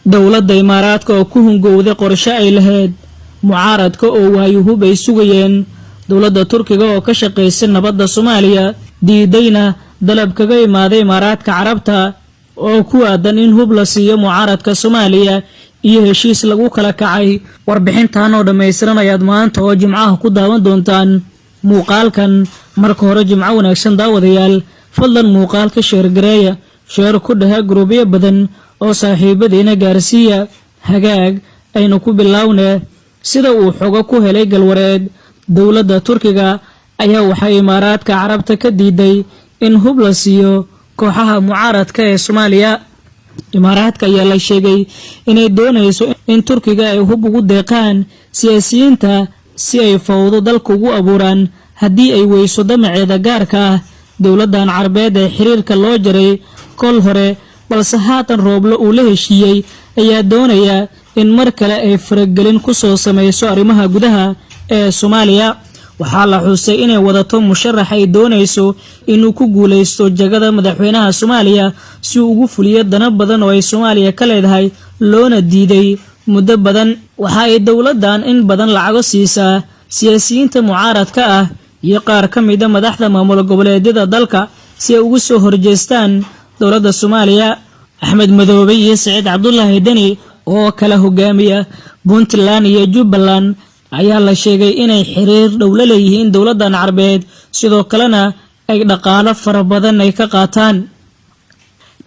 dowladda Imaaraadka oo ku hungowday qorshe ay lahayd mucaaradka oo waayuhu bay sugayeen dowladda Turkiga oo ka shaqeysay nabadda Soomaaliya diidayna dalab kaga imaaday Imaaraadka Carabta oo ku aadan in hub la siiyo mucaaradka Soomaaliya iyo heshiis lagu kala kacay. warbixintan oo dhameystiran ayaad maanta oo Jimcaha ku daawan doontaan muuqaalkan. marka hore Jimco wanaagsan daawadayaal, fadlan muuqaalka share gareeya, share ku dhaha gruubyo badan oo saaxiibadiina gaarsiiya. hagaag aynu ku bilownaa. sida uu xogo ku helay galwareed, dowladda Turkiga ayaa waxay Imaaraadka Carabta ka diiday in hub la siiyo kooxaha mucaaradka ee Soomaaliya. Imaaraadka ayaa la sheegay inay doonayso in Turkiga ay hub ugu deeqaan siyaasiyiinta si ay fawdo dalka ugu abuuraan haddii ay weyso damaceeda gaarka ah. dowladdan Carabeed ee xiriirka loo jaray kol hore balse haatan Rooblo uu la heshiiyey ayaa doonaya in mar kale ay faragelin ku soo sameyso arrimaha gudaha ee Soomaaliya. waxaa la xusay inay wadato musharax ay doonayso inuu ku guuleysto jagada madaxweynaha Soomaaliya si uu ugu fuliyo dana badan oo ay Soomaaliya ka leedahay loona diiday muddo badan. waxa ay dowladdan in badan lacago siisaa siyaasiyiinta mucaaradka ah iyo qaar ka mid ah madaxda maamul goboleedyada dalka si ay ugu soo horjeestaan dowladda Soomaaliya. Axmed Madoobe iyo Saciid Cabdullaahi Deni oo kala hogaamiya Puntland iyo Jubbaland ayaa la sheegay inay xiriir dhow la leeyihiin dowladdan Carabeed, sidoo kalena ay dhaqaale fara badan ay ka qaataan.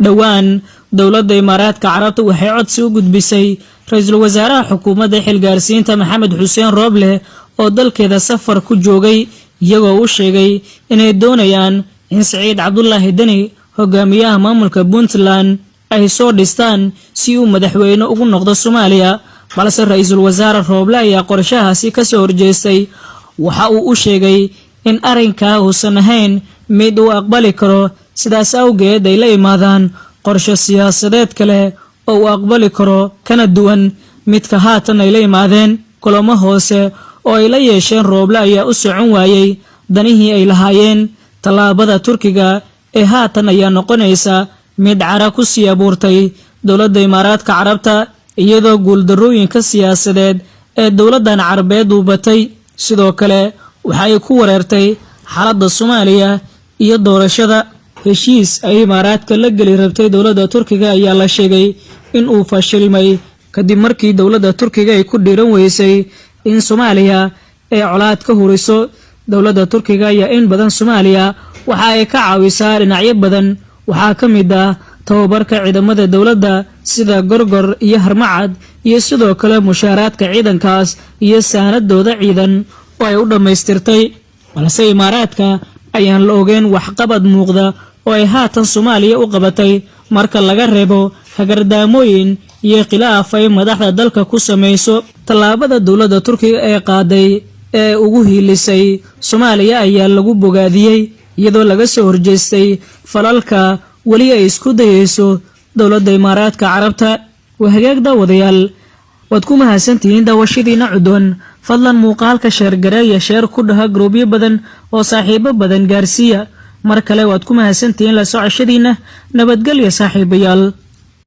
dhowaan dowladda Imaaraadka Carabta waxay codsi u gudbisay ra'iisul wasaaraha xukuumadda xilgaarsiinta Maxamed Xuseen Rooble oo dalkeeda safar ku joogay, iyagoo u sheegay inay doonayaan in Saciid Cabdullaahi Deni hogaamiyaha maamulka Puntland ay soo dhistaan si uu madaxweyne ugu noqdo Soomaaliya. balse ra'iisul wasaare Rooble ayaa qorshahaasi ka soo horjeestay. waxa uu u sheegay in arrinka uusan ahayn mid uu aqbali karo, sidaas awgeed ay la imaadaan qorshe siyaasadeed kale oo uu aqbali karo kana duwan midka haatan ay la imaadeen. kulamo hoose oo ay la yeesheen Rooble ayaa u socon waayay danihii ay lahaayeen. tallaabada Turkiga ee haatan ayaa noqonaysa mid cara ku sii abuurtay dowladda Imaaraadka Carabta, iyadoo guuldarrooyinka siyaasadeed ee dowladdan Carabeed uu batay. sidoo kale waxa ay ku wareertay xaaladda Soomaaliya iyo doorashada. heshiis ay Imaaraadka la geli rabtay dowladda Turkiga ayaa la sheegay in uu fashilmay kadib markii dowladda Turkiga ay ku dhiiran weysay in Soomaaliya ay colaad ka huriso. dowladda Turkiga ayaa in badan Soomaaliya waxa ay ka caawisaa dhinacyo badan. waxaa ka mid ah tababarka ciidamada dowladda sida Gorgor iyo Harmacad, iyo sidoo kale mushaaraadka ciidankaas iyo saanadooda ciidan oo ay u dhammaystirtay. balse Imaaraadka ayaan la ogeyn waxqabad muuqda oo ay haatan Soomaaliya u qabatay marka laga reebo hagardaamooyin iyo khilaaf ay madaxda dalka ku sameyso. tallaabada dowladda Turkiga ee qaaday ee ugu hiilisay Soomaaliya ayaa lagu bogaadiyey, iyadoo laga soo horjeestay falalka weli ay isku dayayso dowladda Imaaraadka Carabta. hagaag daawadayaal, waad ku mahadsantihiin daawashadiina cudwan. fadlan muuqaalka share gareeya, share ku dhaha gruubyo badan oo saaxiibo badan gaarsiiya. mar kale waad ku mahadsantihiin la socoshadiina. nabadgelyo saaxiibayaal.